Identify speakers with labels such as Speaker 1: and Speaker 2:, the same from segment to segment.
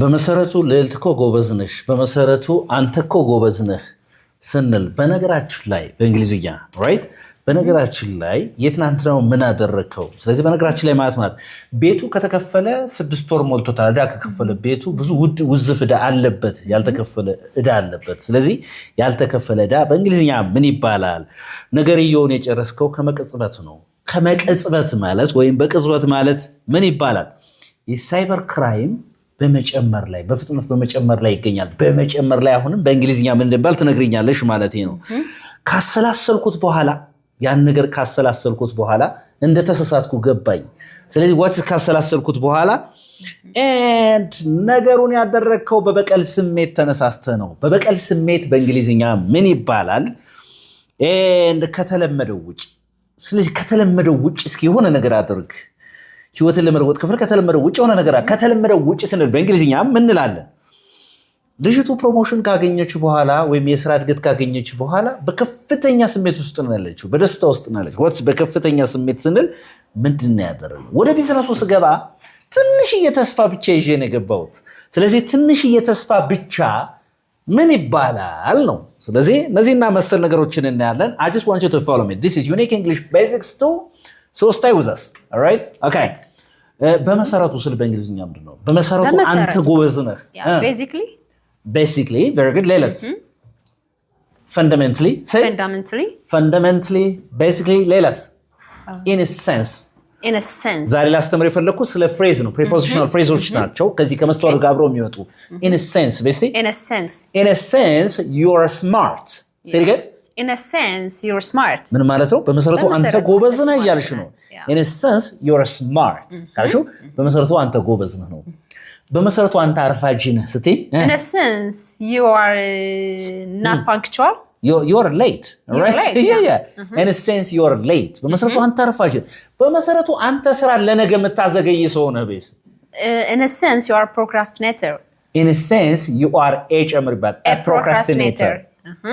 Speaker 1: በመሰረቱ ልዕልትኮ ጎበዝ ነሽ በመሰረቱ አንተኮ ጎበዝ ነህ ስንል በነገራችን ላይ በእንግሊዝኛ ራይት በነገራችን ላይ የትናንትናው ምን አደረከው ስለዚህ በነገራችን ላይ ማለት ቤቱ ከተከፈለ 6 ወር ሞልቶታል ዕዳ ከከፈለ ቤቱ ብዙ ውዝፍ ዕዳ አለበት ያልተከፈለ ዕዳ አለበት ስለዚህ ያልተከፈለ ዕዳ በእንግሊዝኛ ምን ይባላል ነገርየውን የጨረስከው ከመቀጽበት ነው ከመቀጽበት ማለት ወይም በቅጽበት ማለት ምን ይባላል የሳይበር ክራይም በመጨመር ላይ በፍጥነት በመጨመር ላይ ይገኛል በመጨመር ላይ አሁንም በእንግሊዝኛ ምን እንደባል ትነግሪኛለሽ ማለት ነው ካሰላሰልኩት በኋላ ያን ነገር ካሰላሰልኩት በኋላ እንደተሰሳትኩ ገባኝ ስለዚህ what ካሰላሰልኩት በኋላ and ነገሩን ያደረከው በበቀል ስሜት ተነሳስተ ነው በበቀል ስሜት በእንግሊዝኛ ምን ይባላል and ከተለመደው ውጭ ስለዚህ ከተለመደው ውጭ እስኪ የሆነ ነገር አድርግ ህይወትን ለመለወጥ ከፈል ከተለመደው ውጭ የሆነ ነገር ከተለመደው ውጭ ስንል በእንግሊዝኛ ምን እንላለን ልጅቱ ፕሮሞሽን ካገኘች በኋላ ወይም የሥራ እድገት ካገኘች በኋላ በከፍተኛ ስሜት ውስጥ ነው ያለችው በደስታ ውስጥ ነው ያለችው ወጥስ በከፍተኛ ስሜት ስንል ምንድነው ያደረገው ወደ ቢዝነሱ ስገባ ትንሽዬ ተስፋ ብቻ ይዤ ነው የገባሁት ስለዚህ ትንሽዬ ተስፋ ብቻ ምን ይባላል ነው ስለዚህ እነዚህና መሰል ነገሮችን እናያለን I just want you to follow me this is unique English basics 2 so stay with us all right okay በመሰረቱ ስለ በእንግሊዝኛ ምንድነው በመሰረቱ አንተ ጎበዝ ነህ basically very good let's fundamentally basically let's in a sense ዛሬ ላስተምር የፈለኩት ስለ ፍሬዝ ነው prepositional phrases ናቸው ከዚህ ከመስተዋል ጋር አብረው የሚወጡ in a sense basically in a sense you are smart say it again
Speaker 2: in a sense you're smart
Speaker 1: ምን ማለት ነው በመሰረቱ አንተ ጎበዝ ነህ ያልሽ ነው in a sense you're smart ካልሽ በመሰረቱ አንተ ጎበዝ ነህ ነው በመሰረቱ አንተ አርፋጅ ነህ ስትይ
Speaker 2: in a sense you are not punctual
Speaker 1: you're late right yeah in a sense you're late በመሰረቱ አንተ አርፋጅ በመሰረቱ አንተ ስራ ለነገ የምታዘገይ ሰው ነህ ቤስ
Speaker 2: in a sense you are a procrastinator
Speaker 1: in a sense you are a procrastinator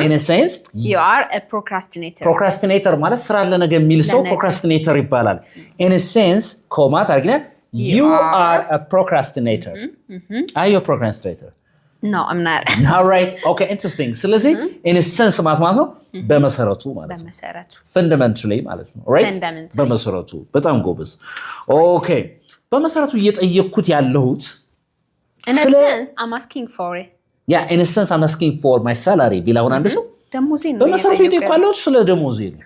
Speaker 1: in a sense
Speaker 2: you are a
Speaker 1: procrastinator ማለት ስራ ለነገ የሚል ሰው procrastinator ይባላል in a sense ኮማ ታርግና you are a procrastinator are you a procrastinator
Speaker 2: no I'm not
Speaker 1: all right okay interesting ስለዚህ in a sense ማለት ነው በመሰረቱ ማለት ነው fundamentally ማለት ነው right በመሰረቱ በጣም ጎበዝ okay በመሰረቱ እየጠየቅኩት ያለሁት
Speaker 2: in a sense I'm asking for it
Speaker 1: yeah in a sense I'm asking for my salary ቢላውን አንድ ሰው
Speaker 2: ደሞዜ ነው
Speaker 1: በመሰረቱ ይጠይቃለው ስለ ደሞዜ ነው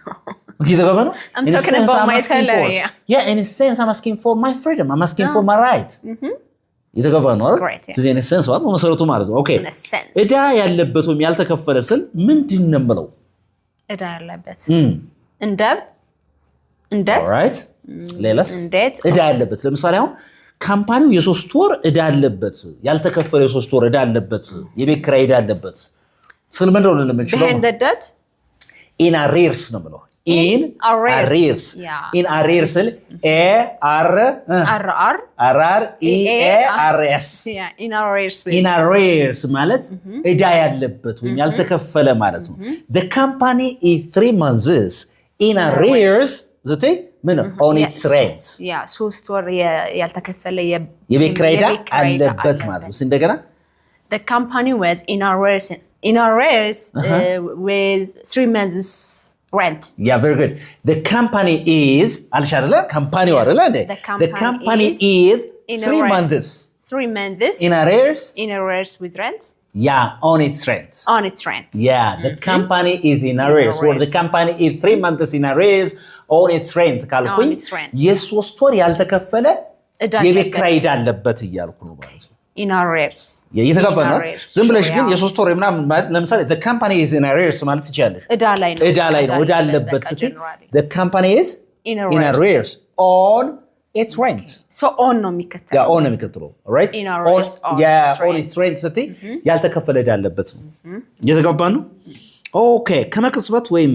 Speaker 1: ይተገባነው
Speaker 2: I'm talking about my salary
Speaker 1: yeah in a sense I'm asking for my freedom I'm asking for my right ይተገባነው ስለዚህ in a sense ማለት በመሰረቱ ማለት ነው okay እዳ ያለበት ወይም ያልተከፈለ ስል ምንድነው የምለው
Speaker 2: እዳ ያለበት እንዴት
Speaker 1: all right ሌላስ እዳ ያለበት ለምሳሌ አሁን ካምፓኒው የ3 ወር ዕዳ አለበት ያልተከፈለ የ3 ወር ዕዳ አለበት የቤት ኪራይ ዕዳ አለበት ስለ ምን ነው ለምንችለው
Speaker 2: behind the debt
Speaker 1: in arrears ነው ብለው in arrears in arrears a r e a r s in arrears ማለት ዕዳ ያለበት ወይም ያልተከፈለ ማለት ነው the company is 3 months in arrears ዘቴ ምን on its rent
Speaker 2: yeah 3 ወር ያልተከፈለ
Speaker 1: የቤት ኪራይ ዕዳ አለበት ማለት ነው እንደገና
Speaker 2: the company was in arrears with 3 months rent
Speaker 1: yeah very good the company is alshadala company warala the company is 3 months in arrears
Speaker 2: with rent
Speaker 1: yeah on its rent yeah the company is in arrears or the company is 3 months in arrears on its rent ካልኩኝ የ3 ወር ያልተከፈለ የቤት ኪራይ ዕዳ አለበት እያልኩ ነው ማለት ነው
Speaker 2: in arrears
Speaker 1: የተከፈለ ዝም ብለሽ ግን የ3 ወር ምናምን ለምሳሌ the company is in arrears ማለት ይችላልሽ ዕዳ ላይ ነው ዕዳ አለበት ስትይ the company is in arrears on its rent
Speaker 2: so on ነው የሚከተለው
Speaker 1: yeah on ነው የሚከተለው right on its rent ስትይ ያልተከፈለ ዕዳ አለበት ነው የተገባ ነው okay ከመቅጽበት ወይም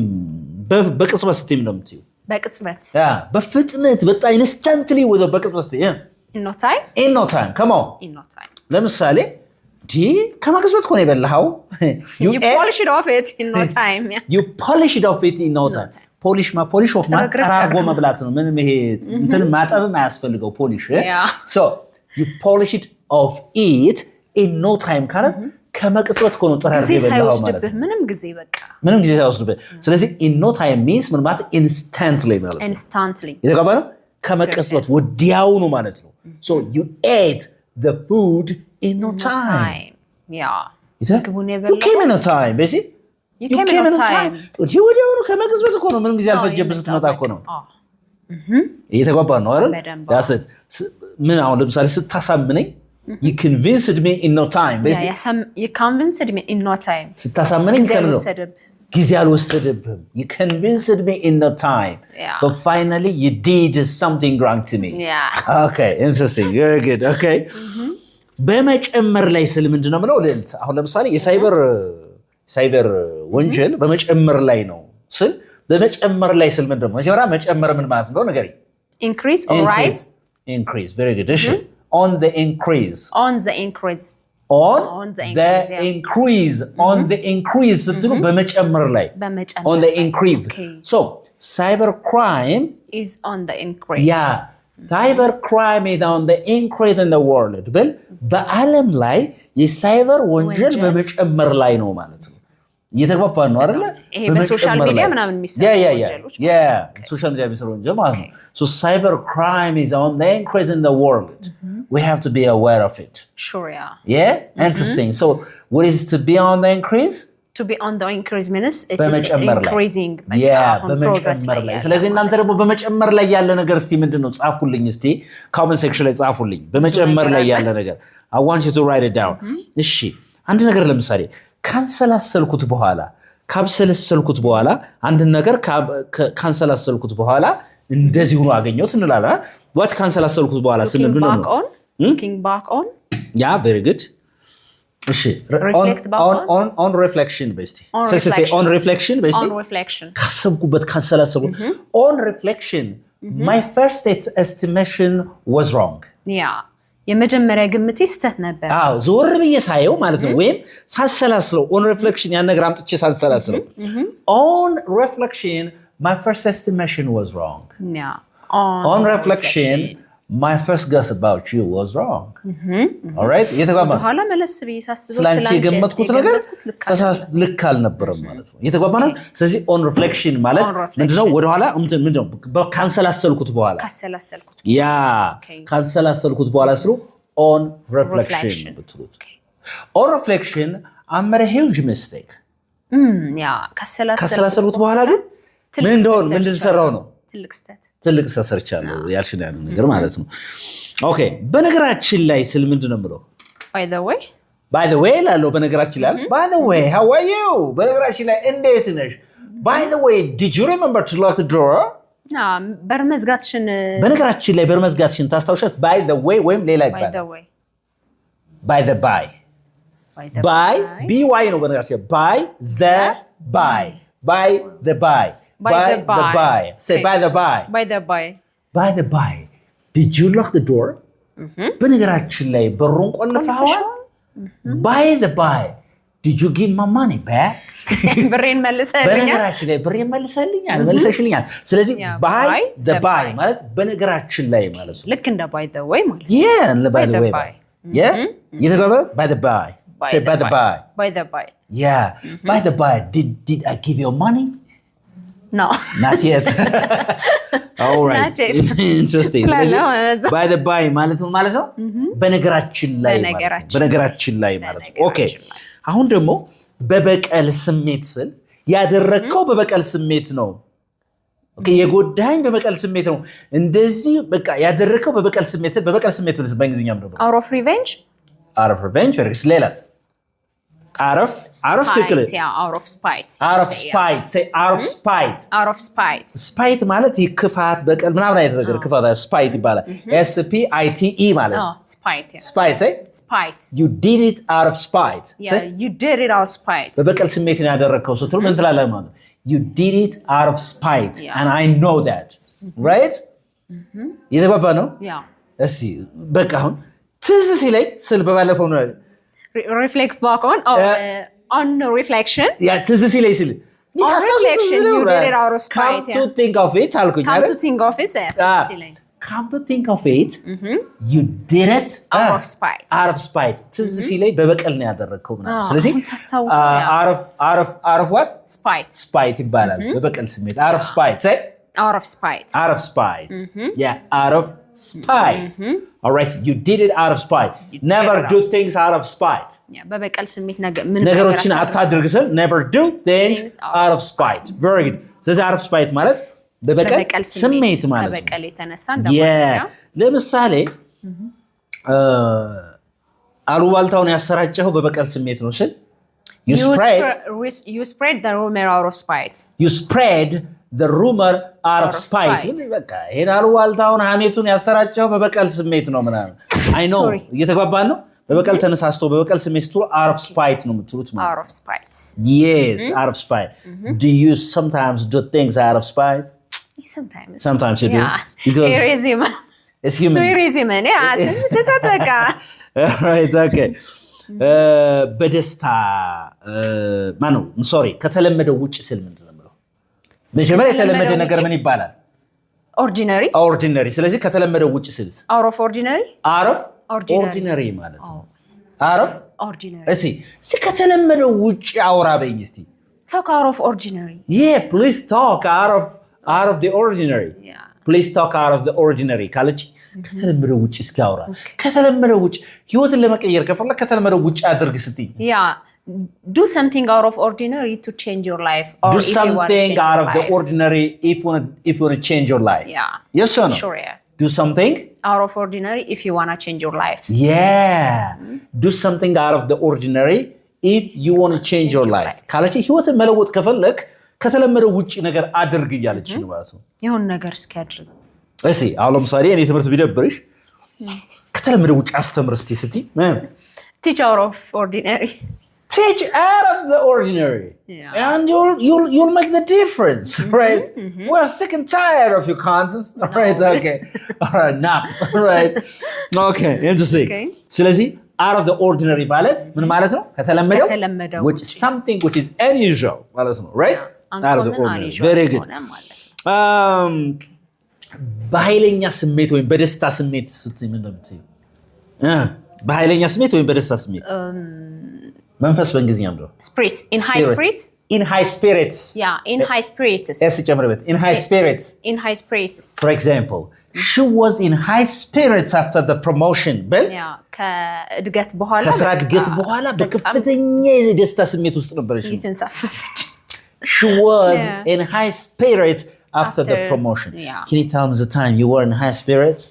Speaker 1: በቅጽበት ስትይ ነው የምትይው
Speaker 2: በቅጽበት
Speaker 1: በፍጥነት በጣም instantly ወዘ በቅጽበት ስትይ in no time come on ለምሳሌ ከመቅጽበት ኮኔ በላው
Speaker 2: you polish it off it in no time
Speaker 1: you polish it off it in no time polish off ማጠራርጎ መብላት ነው ምንም ይሄ እንትን ማጠብም አያስፈልገው polish so you polish it off it in no time ካለ ከመቅጽበት እኮ ነው ጥራር
Speaker 2: ይበላው ማለት ነው ምንም ጊዜ
Speaker 1: ሳይወስድብህ ስለዚህ in no time means ምን ማለት instantly ማለት ነው
Speaker 2: instantly
Speaker 1: የተገባ ነው ከመቅጽበት ወዲያው ነው ማለት ነው so you ate the food in no time
Speaker 2: yeah
Speaker 1: you came in no time basically you came in no time ወዲያው ነው ከመቅጽበት እኮ ነው ምንም ጊዜ አልፈጀብህ ስትመጣ እኮ ነው የተገባ ነው አይደል that's it ምን አሁን ለምሳሌ ስታሳምነኝ you convinced me in no time
Speaker 2: basically you convinced me in no time
Speaker 1: ስታሳምነኝ ከምን ጊዜ አልወሰደብህም you convinced me in no time but finally you did something wrong to me okay interesting very good okay በመጨመር ላይ ስል ምንድነው ምለው ልልት አሁን ለምሳሌ የሳይበር ወንጀል በመጨመር ላይ ነው ስል በመጨመር ላይ ስል ምንድነው መጀመሪያ መጨመር ምን ማለት ነው ነገሪ
Speaker 2: increase or rise
Speaker 1: increase very good on the increase
Speaker 2: on the increase
Speaker 1: ስትሉ በመጨመር ላይ on the increase so cyber crime
Speaker 2: is on the increase
Speaker 1: yeah cyber crime is on the increase in the world ብል በአለም ላይ የሳይበር ወንጀል በመጨመር ላይ ነው ማለት ነው እየተግባባን ነው አይደለ
Speaker 2: ይሄ በሶሻል ሚዲያ ምናምን የሚሰሩ ወንጀሎች
Speaker 1: ሶሻል ሚዲያ የሚሰሩ ወንጀል ማለት ነው so cyber crime is on the increase in the world we have to be aware of it
Speaker 2: sure yeah
Speaker 1: interesting so what is to be on the increase
Speaker 2: to be on the increase means it is increasing
Speaker 1: በመጨመር ላይ ስለዚህ እናንተ ደግሞ በመጨመር ላይ ያለ ነገር እስቲ ምንድነው ጻፉልኝ እስቲ comment section ላይ ጻፉልኝ በመጨመር ላይ ያለ ነገር I want you to write it down እሺ አንድ ነገር ለምሳሌ ካንሰላሰልኩት በኋላ አንድ ነገር ካንሰላሰልኩት በኋላ እንደዚህ ሆኖ አገኘሁት እንላለን what ካንሰላሰልኩት በኋላ ስንል ምን ነው
Speaker 2: looking back on
Speaker 1: yeah very good እሺ on reflection basically on reflection ካሰብኩበት ካንሰላሰልኩት on reflection my first estimation was wrong
Speaker 2: yeah የመጀመሪያ ግምቴ ስተት ነበር
Speaker 1: አዎ ዞር ብዬ ሳየው ማለት ነው ወይም ሳሰላስለው on reflection ያን ነገር አምጥቼ ሳሰላስለው on reflection my first estimation was wrong
Speaker 2: yeah
Speaker 1: on reflection my first guess about you was wrong all right የተጓባ
Speaker 2: በኋላ መለስ ብዬ ሳስበው
Speaker 1: ስላንቺ የገመትኩት ነገር ልክ አልነበረም ማለት ነው የተጓባና ስለዚህ on reflection ማለት ምንድነው ወደ ኋላ ምንድነው ካንሰላሰልኩት በኋላ ያ ካንሰላሰልኩት በኋላ ስሩ on reflection ብትሉት on reflection I made a huge mistake
Speaker 2: ያ
Speaker 1: ካንሰላሰልኩት በኋላ ግን ምን እንደሰራው ነው ትልቅ ስህተት ሰርቻለሁ ያልሽኝ ያለው ነገር ማለት ነው ኦኬ በነገራችን ላይ ስል ምንድነው ምለው by the way ላለው በነገራችን ላይ by the way how are you በነገራችን ላይ እንዴት ነሽ by the way did you remember to lock the door
Speaker 2: በርመዝጋትሽን
Speaker 1: በነገራችን ላይ በርመዝጋትሽን ታስታውሻት by the way ወይም ሌላ ይባላል by the by by ነው በነገራችን by the by By the by. Say by the by. By the by. Did you lock the door? በነገራችን ላይ በሩን ቆልፈዋል? By the by. Did you give my money back?
Speaker 2: ብሬን መልሰልኛል?
Speaker 1: በነገራችን ላይ ብሬን መልሰሽልኛል። ስለዚህ by the by ማለት በነገራችን ላይ ማለት ነው።
Speaker 2: ልክ እንደ by the way ማለት
Speaker 1: ነው። Yeah, by the way. Yeah? የተባለ by the by. Say by the by.
Speaker 2: By the by.
Speaker 1: Yeah. By the by. Did I give you money?
Speaker 2: No.
Speaker 1: Not yet. All right.
Speaker 2: Not yet.
Speaker 1: Interesting. By the by ማለት ነው በነገራችን ላይ ማለት ነው ኦኬ አሁን ደግሞ በበቀል ስሜት ስል ያደረከው በበቀል ስሜት ነው ኦኬ የጎዳኝ በበቀል ስሜት ነው እንደዚህ በቃ ያደረከው በበቀል ስሜት ስል በበቀል ስሜት ብለስ በእንግሊዝኛ ምንድን ነው
Speaker 2: out of revenge
Speaker 1: ሌላስ out of tickle
Speaker 2: out of spite
Speaker 1: say out of spite ማለት ይክፋት በቀል ምናምን አይደረገ ክፋት spite ይባላል spite ማለት spite you did it out of spite
Speaker 2: you did it out of spite
Speaker 1: በበቀል ስሜት ነው ያደረከው ስትሉ ምን ትላለህ ማለት you did it out of spite and I know that right የተባባ ነው እሺ በቃ አሁን ትዝ ሲለኝ ስል በባለፈው ነው
Speaker 2: reflect back on reflection
Speaker 1: ትዝ ሲለኝ ስል
Speaker 2: reflection you did it out of spite
Speaker 1: come to think of it አልኩኝ
Speaker 2: come to think of it
Speaker 1: come to think of it you did it out of spite ትዝ ሲለኝ በበቀል ነው ያደረከው ምናምን ስለዚህ out of what spite ይባላል በበቀል ስሜት out of spite say
Speaker 2: out of spite
Speaker 1: yeah out of spite all right you did it out of spite never do things out of spite
Speaker 2: በበቀል ስሜት
Speaker 1: ነገሮችን አታድርግ ስል never do things out of spite very good ስለዚህ out of spite ማለት በበቀል ስሜት ማለት ነው
Speaker 2: በበቀል የተነሳ እንደማለት
Speaker 1: ለምሳሌ አሉባልታውን ያሰራጨው በበቀል ስሜት ነው ስል
Speaker 2: you spread the rumor out of spite
Speaker 1: you spread the rumor out of spite በቃ ይሄን አሉባልታውን ሐሜቱን ያሰራጨው በበቀል ስሜት ነው ምናምን I know እየተግባባን ነው በበቀል ተነሳስቶ በበቀል ስሜት out of spite ነው የምትሉት ማለት
Speaker 2: out of spite
Speaker 1: yes out of spite do you sometimes do things out of spite sometimes you do
Speaker 2: because
Speaker 1: it's human
Speaker 2: ስህተት በቃ
Speaker 1: right okay በደስታ ማነው sorry ከተለመደው ውጭ ስል ምንድነው መጀመሪያ የተለመደ ነገር ምን ይባላል ordinary ስለዚህ ከተለመደው ውጭ ስል
Speaker 2: out of ordinary
Speaker 1: ማለት ነው out of ordinary እሺ ከተለመደው ውጭ አውራ በኝ እስቲ
Speaker 2: talk out of ordinary
Speaker 1: yeah please talk out of the ordinary please talk out of the ordinary ካለች ከተለመደው ውጭ እስኪያወራ ከተለመደው ውጭ ህይወትን ለመቀየር ከፈለክ ከተለመደው ውጭ አድርግ ስትይ
Speaker 2: do something out of ordinary to change your life or
Speaker 1: do
Speaker 2: if you want to change
Speaker 1: something out of the ordinary if you want to change your life yes or no
Speaker 2: sure
Speaker 1: do something
Speaker 2: out of ordinary if you want to change your life
Speaker 1: do something out of the ordinary if you want to change your life ካለች ህይወትን መለወጥ ከፈለክ ከተለመደው ውጪ ነገር አድርግ እያለች ነው ማለት ነው
Speaker 2: የሆነ ነገር እስኪያድርግ
Speaker 1: እሺ አሁን ለምሳሌ እኔ ትምህርት ቢደብርሽ ከተለመደው ውጪ አስተምር እስቲ ስትይ
Speaker 2: teach out of ordinary
Speaker 1: teach out of the ordinary and you'll make the difference right we're sick and tired of your contents right okay all right now right okay interesting ስለዚህ out of the ordinary ማለት ምን ማለት ነው ከተለመደው which is something which is unusual ማለት ነው right out of the ordinary very good በኃይለኛ ስሜት ወይም በደስታ ስሜት ስትይ ምን እንደምትይ በኃይለኛ ስሜት ወይም በደስታ ስሜት መንፈስ በእንግሊዝኛም ነው
Speaker 2: spirit in high spirit
Speaker 1: in high spirits
Speaker 2: in high spirits
Speaker 1: ጨምርበት in high spirits for example she was in high spirits after the promotion
Speaker 2: ከእድገት በኋላ
Speaker 1: ከስራ እድገት በኋላ በከፍተኛ የደስታ ስሜት ውስጥ ነበረች
Speaker 2: እየተንሳፈፈች
Speaker 1: she was in high spirits after the promotion can you tell me the time you were in high spirits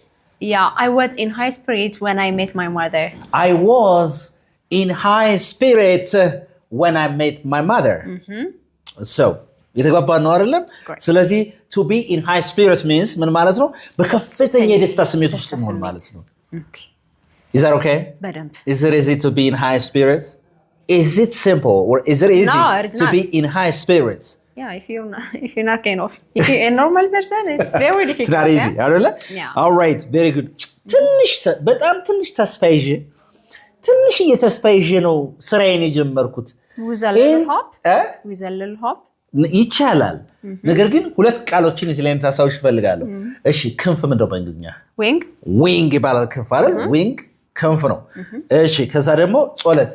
Speaker 2: I was in high spirits when I met my mother
Speaker 1: I was in high spirits when I met my mother so የተግባባን ነው አይደለም ስለዚህ to be in high spirits means ምን ማለት ነው በከፍተኛ የደስታ ስሜት ውስጥ መሆን ማለት ነው is that okay
Speaker 2: በደንብ
Speaker 1: is it easy to be in high spirits is it simple or is it easy to be in high spirits
Speaker 2: if you're not kind of if you're a normal person it's very difficult
Speaker 1: it's not easy አይደለ all right very good በጣም ትንሽ ተስፋ ይዤ ትንሽ የተስፋ ይዤ ነው ስራዬን የጀመርኩት
Speaker 2: with a little hope
Speaker 1: ይቻላል ነገር ግን ሁለት ቃሎችን እዚህ ላይ ታሳውሽ ፈልጋለሁ እሺ ክንፍ ምንድነው በእንግሊዝኛ wing ይባላል ክንፍ አይደል wing ክንፍ ነው እሺ ከዛ ደግሞ ጸሎት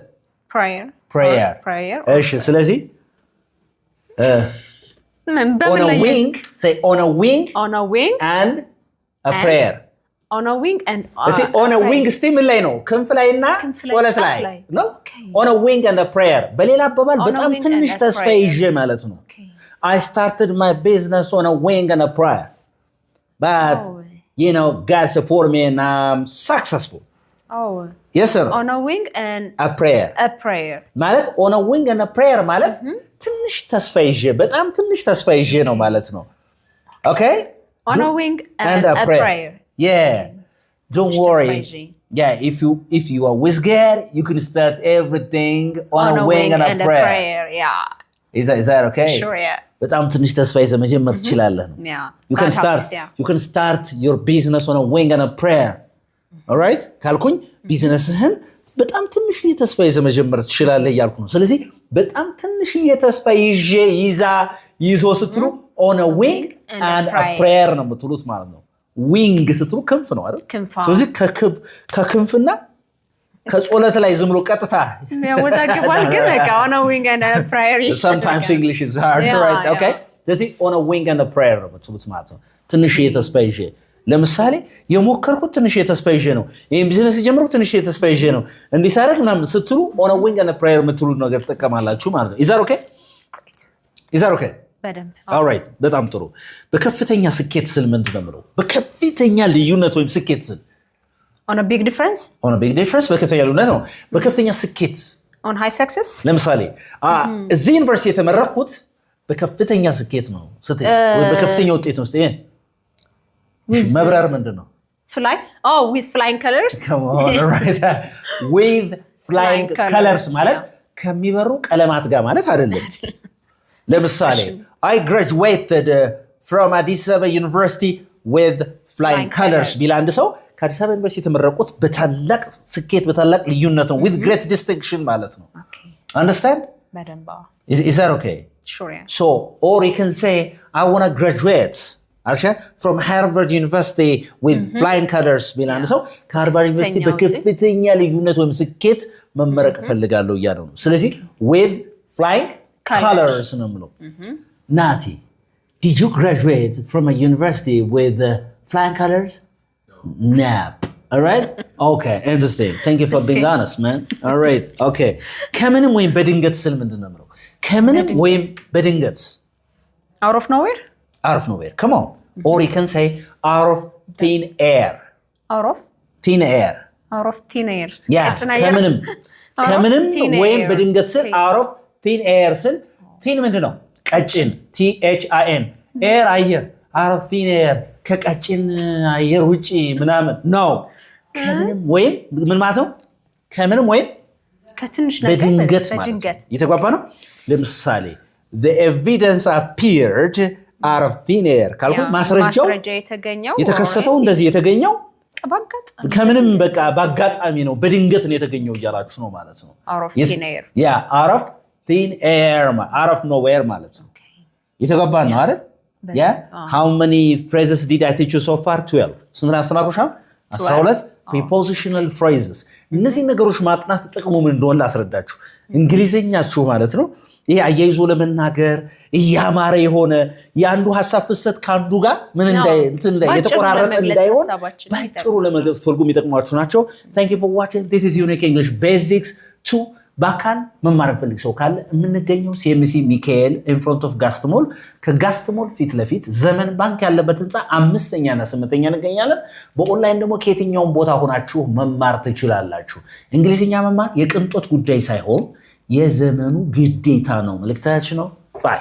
Speaker 1: prayer እሺ ስለዚህ on a wing say on a wing and a prayer
Speaker 2: on a wing and
Speaker 1: on a wing ስቲም ላይ ነው ክንፍ ላይና ጸሎት ላይ ነው on a wing and a prayer በሌላ አባባል በጣም ትንሽ ተስፋ ይዤ ማለት ነው I started my business on a wing and a prayer but God support me and I'm successful yes sir
Speaker 2: on a wing and
Speaker 1: a prayer ማለት on a wing and a prayer ማለት ትንሽ ተስፋ ይዤ በጣም ትንሽ ተስፋ ይዤ ነው ማለት ነው okay
Speaker 2: on a wing and a prayer
Speaker 1: don't worry if you are with God you can start everything on a wing and a prayer is that okay
Speaker 2: sure
Speaker 1: በጣም ትንሽ ተስፋ ይዘህ መጀመር ትችላለህ you can start your business on a wing and a prayer all right ካልኩኝ ቢዝነስህን በጣም ትንሽ ተስፋ ይዘህ መጀመር ትችላለህ እያልኩ ነው ስለዚህ በጣም ትንሽ ተስፋ ይዞ ስትሉ on a wing and a prayer ነው የምትሉት ማለት ነው ዊንግ ስትሉ ክንፍ ነው አይደል?
Speaker 2: ክንፍ።
Speaker 1: ስለዚህ ከክንፍና ከጾለት ላይ ዝም ብሎ ቀጥታ
Speaker 2: የሚያወዛግባል ግን በቃ on a wing and a prayer
Speaker 1: sometimes English is hard right okay ስለዚህ on a wing and a prayer ነው የምትሉት ማለት ነው። ትንሽ የተስፋ ይዤ ለምሳሌ የሞከርኩት ትንሽ የተስፋ ይዤ ነው ይሄን ቢዝነስ ጀምሮ ትንሽ የተስፋ ይዤ ነው እንዲሳረግ ምናምን ስትሉ on a wing and a prayer የምትሉት ነገር ተጠቀማላችሁ ማለት ነው። is that okay?
Speaker 2: በደንብ
Speaker 1: all right በጣም ጥሩ። በከፍተኛ ስኬት ስል ምንድን ነው የምለው? በከፍተኛ ልዩነት ወይም ስኬት ስል
Speaker 2: on a big difference
Speaker 1: በከፍተኛ ልዩነት ነው። በከፍተኛ ስኬት
Speaker 2: on high success
Speaker 1: ለምሳሌ እዚህ ዩኒቨርሲቲ የተመረኩት በከፍተኛ ስኬት ነው ስትይ ወይ በከፍተኛ ውጤት ነው ስትይ መብረር ምንድን ነው?
Speaker 2: fly with flying colors
Speaker 1: come on right with flying colors ማለት ከሚበሩ ቀለማት ጋር ማለት አይደለም። ለምሳሌ I graduated from Addis Ababa University with flying colors ቢል አንድ ሰው ከአዲስ አበባ ዩኒቨርሲቲ የተመረቁት በታላቅ ስኬት በታላቅ ልዩነት ነው with great distinction ማለት ነው። understand?
Speaker 2: በደንብ
Speaker 1: is that okay?
Speaker 2: sure yeah.
Speaker 1: so or you can say I want to graduate from Harvard University with flying colors ቢል አንድ ሰው ከሃርቫርድ ዩኒቨርሲቲ በከፍተኛ ልዩነት ወይም ስኬት መመረቅ እፈልጋለሁ እያለ ነው። ስለዚህ with flying colors ነው የምለው። Nati, did you graduate from a university with flying colors? No. All right? Okay, understand. Thank you for being honest, man. All right, okay. ከምንም ወይም በድንገት ስል ምንድን ነው የምለው? ከምንም ወይም በድንገት
Speaker 2: out of nowhere?
Speaker 1: Out of nowhere. Come on. Or you can say out of thin air.
Speaker 2: Out of?
Speaker 1: Thin air.
Speaker 2: Out of thin air.
Speaker 1: Yeah, ከምንም ወይም በድንገት ስል out of thin air ስል ቲን ምንድን ነው? ቀጭን THIN air አየር out of thin air ከቀጭን አየር ውጪ ምናምን ነው። ከምንም ወይም ምን ማለት ነው? ከምንም ወይም
Speaker 2: ከትንሽ ነገር
Speaker 1: በድንገት ማለት የተጓባ ነው። ለምሳሌ the evidence appeared out of thin air ካልኩ ማስረጃው የተከሰተው እንደዚህ የተገኘው ከምንም በቃ በአጋጣሚ ነው በድንገት ነው የተገኘው እያላችሁ ነው ማለት ነው።
Speaker 2: out of thin air
Speaker 1: out of thin air out of nowhere ማለት ነው። የተጓባ ነው አይደል? Yeah. How many phrases did I teach you so far? 12. ስንት አስተማርኩሽ? 12 prepositional phrases. እነዚህ ነገሮች ማጥናት ጥቅሙ ምን እንደሆነ ላስረዳችሁ። እንግሊዘኛችሁ ማለት ነው ይሄ አያይዞ ለመናገር ያማረ የሆነ የአንዱ ሐሳብ ፍሰት ካንዱ ጋር ምን የተቆራረጠ እንዳይሆን ባጭሩ ለመግለጽ ትርጉም ይጠቅሟችሁ ናቸው። Thank you for watching. This is Unique English Basics 2. በአካል መማር ፈልግ ሰው ካለ የምንገኘው CMC ሚካኤል in front of ጋስትሞል ከጋስትሞል ፊት ለፊት ዘመን ባንክ ያለበት ህንፃ 5ኛ እና 8ኛ እንገኛለን። በኦንላይን ደግሞ ከየትኛውም ቦታ ሆናችሁ መማር ትችላላችሁ። እንግሊዝኛ መማር የቅንጦት ጉዳይ ሳይሆን የዘመኑ ግዴታ ነው። መልእክታችን ነው። ባይ